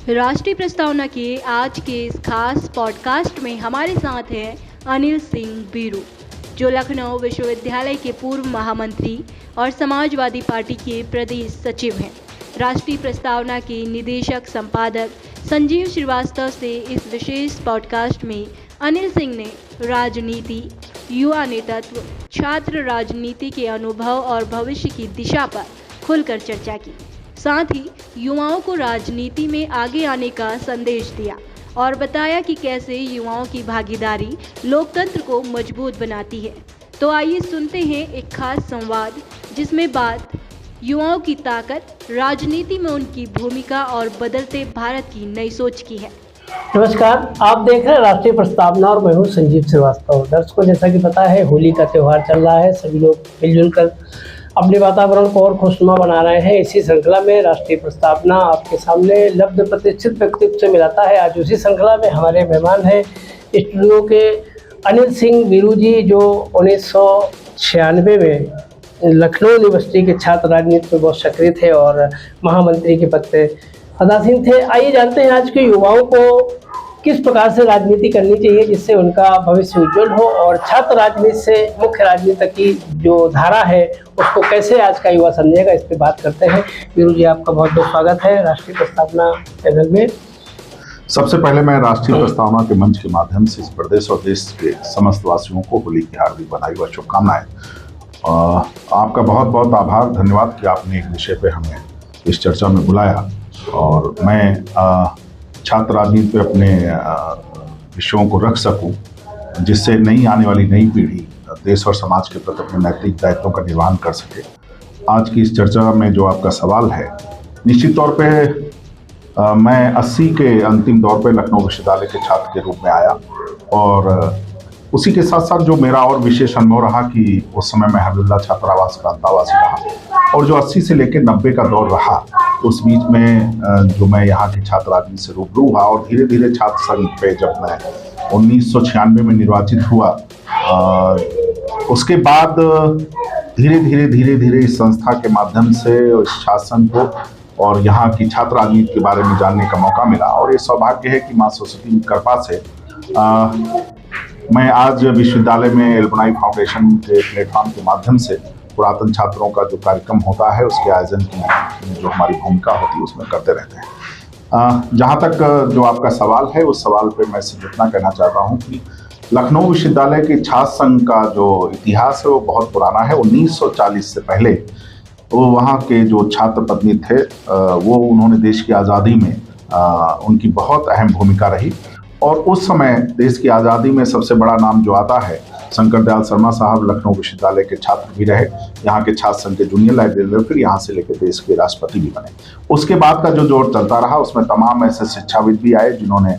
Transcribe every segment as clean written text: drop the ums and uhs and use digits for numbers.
राष्ट्रीय प्रस्तावना के आज के इस खास पॉडकास्ट में हमारे साथ हैं अनिल सिंह बीरू, जो लखनऊ विश्वविद्यालय के पूर्व महामंत्री और समाजवादी पार्टी के प्रदेश सचिव हैं। राष्ट्रीय प्रस्तावना के निदेशक संपादक संजीव श्रीवास्तव से इस विशेष पॉडकास्ट में अनिल सिंह ने राजनीति, युवा नेतृत्व, छात्र राजनीति के अनुभव और भविष्य की दिशा पर खुलकर चर्चा की। साथ ही युवाओं को राजनीति में आगे आने का संदेश दिया और बताया कि कैसे युवाओं की भागीदारी लोकतंत्र को मजबूत बनाती है। तो आइए सुनते हैं एक खास संवाद, जिसमें बात युवाओं की ताकत, राजनीति में उनकी भूमिका और बदलते भारत की नई सोच की है। नमस्कार, आप देख रहे हैं राष्ट्रीय प्रस्तावना और मैं हूँ संजीव श्रीवास्तव। दर्शकों, जैसा कि पता है, होली का त्यौहार चल रहा है। सभी लोग मिलजुल कर अपने वातावरण को और खुशनुमा बना रहे हैं। इसी श्रृंखला में राष्ट्रीय प्रस्तावना आपके सामने लब्ध प्रतिष्ठित व्यक्तित्व से मिलाता है। आज उसी श्रृंखला में हमारे मेहमान हैं स्टूडियो के अनिल सिंह बीरू जी, जो 1996 में लखनऊ यूनिवर्सिटी के छात्र राजनीति में बहुत सक्रिय थे और महामंत्री के पद पे पदासीन थे। आइए जानते हैं आज के युवाओं को किस प्रकार से राजनीति करनी चाहिए जिससे उनका भविष्य उज्जवल हो, और छात्र राजनीति से मुख्य राजनीति की जो धारा है उसको कैसे आज का युवा समझेगा, इस पर बात करते हैं। बीरू जी, आपका बहुत बहुत स्वागत है राष्ट्रीय प्रस्तावना चैनल में। सबसे पहले मैं राष्ट्रीय प्रस्तावना के मंच के माध्यम से इस प्रदेश और देश के समस्त वासियों को होली की हार्दिक बधाई व शुभकामनाएं। आपका बहुत बहुत आभार, धन्यवाद कि आपने एक विषय पे हमें इस चर्चा में बुलाया। और मैं छात्र राजनीति पे अपने विषयों को रख सकूं, जिससे नई आने वाली नई पीढ़ी देश और समाज के प्रति अपने नैतिक दायित्वों का निर्वहन कर सके। आज की इस चर्चा में जो आपका सवाल है, निश्चित तौर पे मैं 80 के अंतिम दौर पे लखनऊ विश्वविद्यालय के छात्र के रूप में आया, और उसी के साथ साथ जो मेरा और विशेष अनुभव रहा कि उस समय मैं हबीबुल्लाह छात्रावास का अंतावासी रहा, और जो 80 से लेकर 90 का दौर रहा, उस बीच में जो मैं यहाँ के छात्र राजनीति से रूबरू हुआ, और धीरे धीरे छात्र संघ पे जब मैं 1996 में निर्वाचित हुआ, उसके बाद धीरे धीरे इस संस्था के माध्यम से इस शासन को और यहाँ की छात्र राजनीति के बारे में जानने का मौका मिला। और ये सौभाग्य है कि माँ सरस्वती की कृपा से मैं आज विश्वविद्यालय में एल्युमनाई फाउंडेशन के प्लेटफॉर्म के माध्यम से पुरातन छात्रों का जो कार्यक्रम होता है उसके आयोजन की जो हमारी भूमिका होती है उसमें करते रहते हैं। जहाँ तक जो आपका सवाल है, उस सवाल पे मैं सिर्फ इतना कहना चाहता हूँ कि लखनऊ विश्वविद्यालय के छात्र संघ का जो इतिहास है वो बहुत पुराना है। 1940 से पहले वो वहाँ के जो छात्र प्रतिनिधि थे, वो उन्होंने देश की आज़ादी में उनकी बहुत अहम भूमिका रही। और उस समय देश की आज़ादी में सबसे बड़ा नाम जो आता है, शंकर दयाल शर्मा साहब लखनऊ विश्वविद्यालय के छात्र भी रहे, यहाँ के छात्र संघ के जूनियर लाइब्रेरियन, फिर यहाँ से लेकर देश के राष्ट्रपति भी बने। उसके बाद का जो दौर चलता रहा, उसमें तमाम ऐसे शिक्षाविद भी आए जिन्होंने,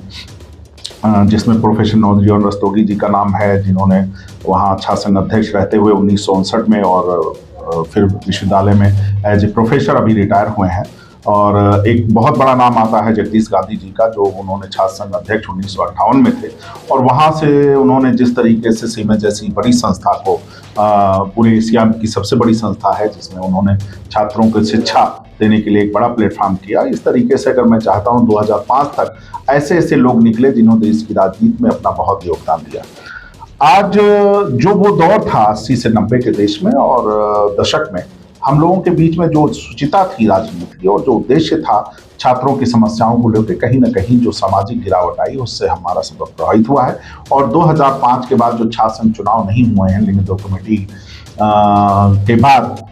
जिसमें प्रोफेसर नवजीवन रस्तोगी जी का नाम है, जिन्होंने वहाँ छात्र संघ अध्यक्ष रहते हुए 1959 में और फिर विश्वविद्यालय में एज ए प्रोफेसर अभी रिटायर हुए हैं। और एक बहुत बड़ा नाम आता है जगदीश गांधी जी का, जो उन्होंने छात्र संघ अध्यक्ष 1958 में थे, और वहाँ से उन्होंने जिस तरीके से सीमेंस जैसी बड़ी संस्था को, पूरे एशिया की सबसे बड़ी संस्था है जिसमें उन्होंने छात्रों को शिक्षा देने के लिए एक बड़ा प्लेटफॉर्म किया। इस तरीके से अगर मैं चाहता हूँ 2005 तक ऐसे ऐसे लोग निकले जिन्होंने देश की राजनीति में अपना बहुत योगदान दिया। आज जो वो दौर था 80 से 90 के देश में और दशक में, हम लोगों के बीच में जो शुचिता थी राजनीति की और जो उद्देश्य था छात्रों की समस्याओं को लेकर, कहीं ना कहीं जो सामाजिक गिरावट आई उससे हमारा सबक प्रभावित हुआ है। और 2005 के बाद जो छात्र संघ चुनाव नहीं हुए हैं लिंग कमेटी के बाद,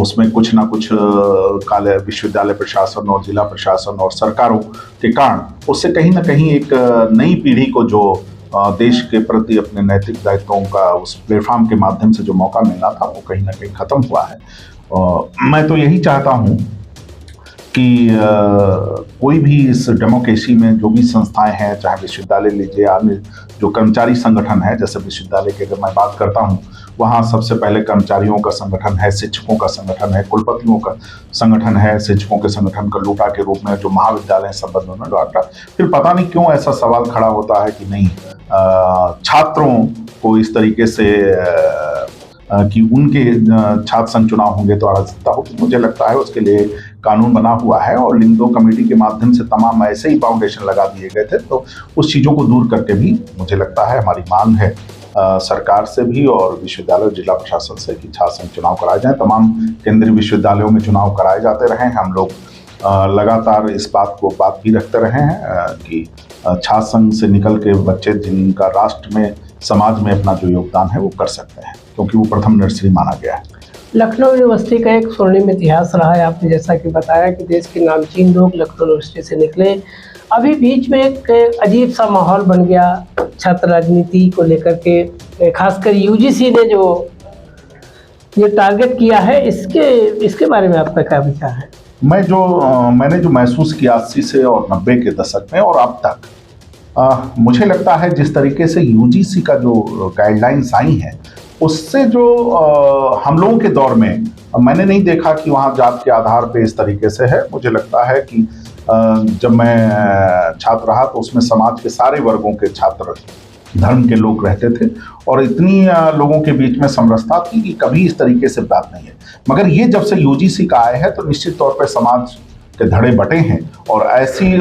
उसमें कुछ ना कुछ काले विश्वविद्यालय प्रशासन और जिला प्रशासन और सरकारों के कारण उससे कहीं ना कहीं एक नई पीढ़ी को जो देश के प्रति अपने नैतिक दायित्वों का उस प्लेटफॉर्म के माध्यम से जो मौका मिलना था वो कहीं ना कहीं खत्म हुआ है। मैं तो यही चाहता हूँ कि कोई भी इस डेमोक्रेसी में जो भी संस्थाएं हैं, चाहे विश्वविद्यालय लीजिए, अन्य जो कर्मचारी संगठन है, जैसे विश्वविद्यालय की अगर मैं बात करता हूँ, वहाँ सबसे पहले कर्मचारियों का संगठन है, शिक्षकों का संगठन है, कुलपतियों का संगठन है, शिक्षकों के संगठन का लूटा के रूप में जो महाविद्यालय संबंध में बांटा। फिर पता नहीं क्यों ऐसा सवाल खड़ा होता है कि नहीं, छात्रों को इस तरीके से कि उनके छात्र संघ चुनाव होंगे तो अराजकता होगी। मुझे लगता है उसके लिए कानून बना हुआ है और लिंग 2 कमेटी के माध्यम से तमाम ऐसे ही फाउंडेशन लगा दिए गए थे। तो उस चीज़ों को दूर करके भी मुझे लगता है हमारी मांग है सरकार से भी और विश्वविद्यालय जिला प्रशासन से कि छात्र संघ चुनाव कराए जाएं। तमाम केंद्रीय विश्वविद्यालयों में चुनाव कराए जाते रहे हैं। हम लोग लगातार इस बात भी रखते रहे हैं कि छात्र संघ से निकल के बच्चे जिनका राष्ट्र में समाज में अपना जो योगदान है वो कर सकते हैं, क्योंकि वो प्रथम नर्सरी माना गया है। लखनऊ यूनिवर्सिटी का एक स्वर्णिम इतिहास रहा है। आपने जैसा कि बताया कि देश के नामचीन लोग लखनऊ यूनिवर्सिटी से निकले। अभी बीच में एक अजीब सा माहौल बन गया छात्र राजनीति को लेकर के, खासकर यूजीसी ने जो ये टारगेट किया है, इसके बारे में आपका क्या विचार है? मैंने जो महसूस किया 80 से और 90 के दशक में और अब तक, मुझे लगता है जिस तरीके से यूजीसी का जो गाइडलाइंस आई हैं उससे जो हम लोगों के दौर में मैंने नहीं देखा कि वहाँ जात के आधार पे इस तरीके से है। मुझे लगता है कि जब मैं छात्र रहा तो उसमें समाज के सारे वर्गों के छात्र धर्म के लोग रहते थे और इतनी लोगों के बीच में समरसता थी कि कभी इस तरीके से बात नहीं है। मगर ये जब से यूजीसी का आया है तो निश्चित तौर पर समाज के धड़े बटे हैं और ऐसी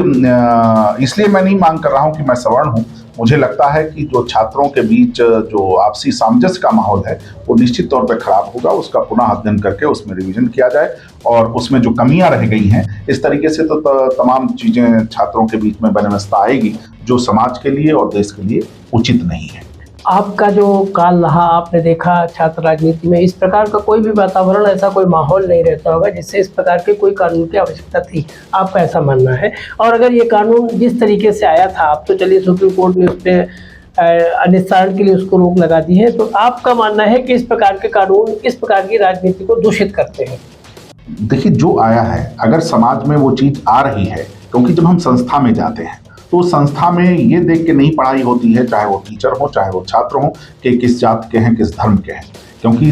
इसलिए मैं नहीं मांग कर रहा हूँ कि मैं सवर्ण हूँ। मुझे लगता है कि जो छात्रों के बीच जो आपसी सामंजस्य का माहौल है वो निश्चित तौर पर खराब होगा। उसका पुनः अध्ययन करके उसमें रिवीजन किया जाए और उसमें जो कमियां रह गई हैं इस तरीके से तो तमाम चीज़ें छात्रों के बीच में बनवस्था आएगी जो समाज के लिए और देश के लिए उचित नहीं है। आपका जो काल रहा, आपने देखा छात्र राजनीति में इस प्रकार का कोई भी वातावरण, ऐसा कोई माहौल नहीं रहता होगा जिससे इस प्रकार के कोई कानून की आवश्यकता थी। आपका ऐसा मानना है? और अगर ये कानून जिस तरीके से आया था, आप तो चलिए सुप्रीम कोर्ट ने उस पर निस्तारण के लिए उसको रोक लगा दी है, तो आपका मानना है कि इस प्रकार के कानून इस प्रकार की राजनीति को दूषित करते हैं? देखिए, जो आया है अगर समाज में वो चीज़ आ रही है, क्योंकि जब हम संस्था में जाते हैं तो संस्था में ये देख के नहीं पढ़ाई होती है, चाहे वो टीचर हो चाहे वो छात्र हो, कि किस जात के हैं किस धर्म के हैं। क्योंकि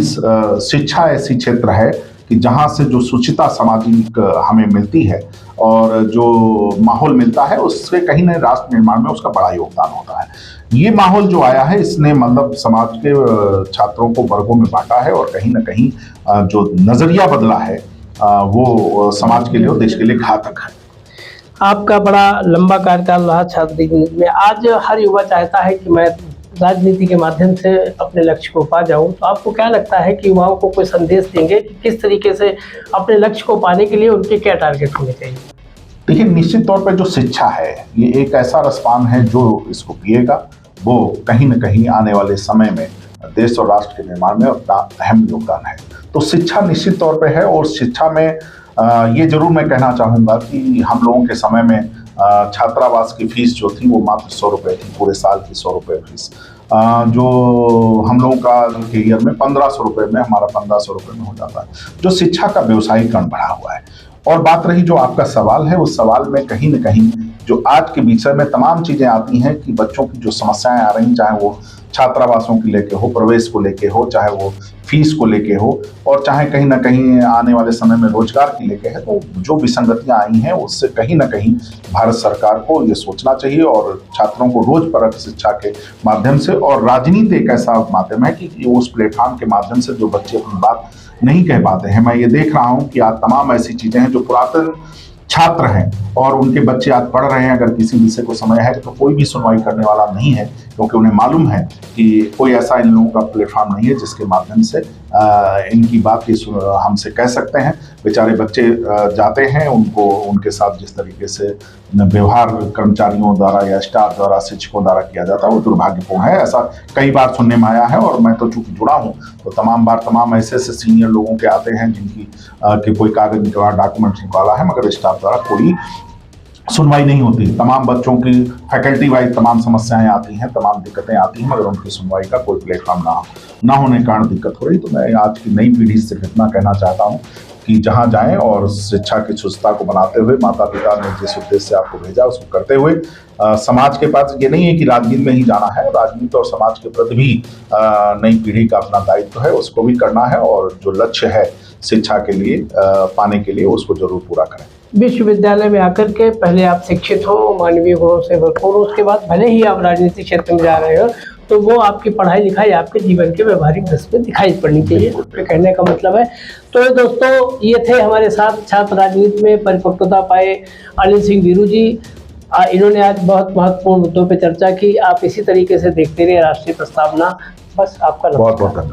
शिक्षा ऐसी क्षेत्र है कि जहाँ से जो सुचिता सामाजिक हमें मिलती है और जो माहौल मिलता है उससे कहीं न राष्ट्र निर्माण में उसका बड़ा योगदान होता है। ये माहौल जो आया है इसने मतलब समाज के छात्रों को वर्गों में बांटा है और कहीं ना कहीं जो नज़रिया बदला है वो समाज के लिए और देश के लिए घातक है। आपका बड़ा लंबा कार्यकाल रहा छात्र राजनीति में। आज हर युवा चाहता है कि मैं राजनीति के माध्यम से अपने लक्ष्य को पा जाऊं, तो आपको क्या लगता है कि युवाओं को कोई संदेश देंगे कि किस तरीके से अपने लक्ष्य को पाने के लिए उनके क्या टारगेट होने चाहिए? देखिए, निश्चित तौर पर जो शिक्षा है ये एक ऐसा रसपान है जो इसको पिएगा वो कहीं न कहीं आने वाले समय में देश और राष्ट्र के निर्माण में अपना अहम योगदान है। तो शिक्षा निश्चित तौर पर है और शिक्षा में ये जरूर मैं कहना चाहूँगा कि हम लोगों के समय में छात्रावास की फीस जो थी वो मात्र 100 रुपये थी, पूरे साल की 100 रुपये फीस। जो हम लोगों का के ईयर में 1500 रुपये में हमारा 1500 रुपये में हो जाता है। जो शिक्षा का व्यवसायीकरण बढ़ा हुआ है। और बात रही जो आपका सवाल है, उस सवाल में कहीं न कहीं जो आज के विषय में तमाम चीज़ें आती हैं कि बच्चों की जो समस्याएं आ रही, चाहे वो छात्रावासों की लेके हो, प्रवेश को लेके हो, चाहे वो फीस को लेके हो और चाहे कहीं ना कहीं आने वाले समय में रोजगार की लेके है, तो जो विसंगतियां आई हैं उससे कहीं ना कहीं भारत सरकार को ये सोचना चाहिए और छात्रों को रोजपरक शिक्षा के माध्यम से, और राजनीति एक ऐसा माध्यम है कि उस प्लेटफॉर्म के माध्यम से जो बच्चे अपनी बात नहीं कह पाते हैं। मैं ये देख रहा हूँ कि आज तमाम ऐसी चीज़ें हैं जो पुरातन छात्र हैं और उनके बच्चे आज पढ़ रहे हैं, अगर किसी विषय को समय है तो कोई भी सुनवाई करने वाला नहीं है, क्योंकि उन्हें मालूम है कि कोई ऐसा इन लोगों का प्लेटफॉर्म नहीं है जिसके माध्यम से इनकी बात हमसे कह सकते हैं। बेचारे बच्चे जाते हैं, उनको उनके साथ जिस तरीके से व्यवहार कर्मचारियों द्वारा या स्टाफ द्वारा, शिक्षकों द्वारा किया जाता है वो दुर्भाग्यपूर्ण है। ऐसा कई बार सुनने में आया है और मैं तो चूंकि जुड़ा हूँ तो तमाम बार तमाम ऐसे सीनियर लोगों के आते हैं जिनकी कि कोई कागज निकाला, डॉक्यूमेंट्स निकाला है, मगर स्टाफ द्वारा कोई सुनवाई नहीं होती। तमाम बच्चों की फैकल्टी वाइज तमाम समस्याएं आती हैं, तमाम दिक्कतें आती हैं, मगर उनकी सुनवाई का कोई प्लेटफॉर्म ना होने के कारण दिक्कत हो रही। तो मैं आज की नई पीढ़ी से इतना कहना चाहता हूँ कि जहाँ जाएं और शिक्षा की शुद्धता को बनाते हुए, माता पिता ने जिस उद्देश्य से आपको भेजा उसको करते हुए, समाज के पास ये नहीं है कि राजनीति में ही जाना है, राजनीति और समाज के प्रति भी नई पीढ़ी का अपना दायित्व है, उसको भी करना है और जो लक्ष्य है शिक्षा के लिए पाने के लिए उसको जरूर पूरा करें। विश्वविद्यालय में आकर के पहले आप शिक्षित हो, मानवीय गुणों से भरपूर हो, उसके बाद भले ही आप राजनीतिक क्षेत्र में जा रहे हो, तो वो आपकी पढ़ाई लिखाई आपके जीवन के व्यवहारिक दृश्य में दिखाई पड़नी चाहिए, तो कहने का मतलब है। तो दोस्तों, ये थे हमारे साथ छात्र राजनीति में परिपक्वता पाए अनिल सिंह बीरू जी। इन्होंने आज बहुत महत्वपूर्ण मुद्दों पर चर्चा की। आप इसी तरीके से देखते रहिए राष्ट्रीय प्रस्तावना। बस आपका बहुत बहुत धन्यवाद।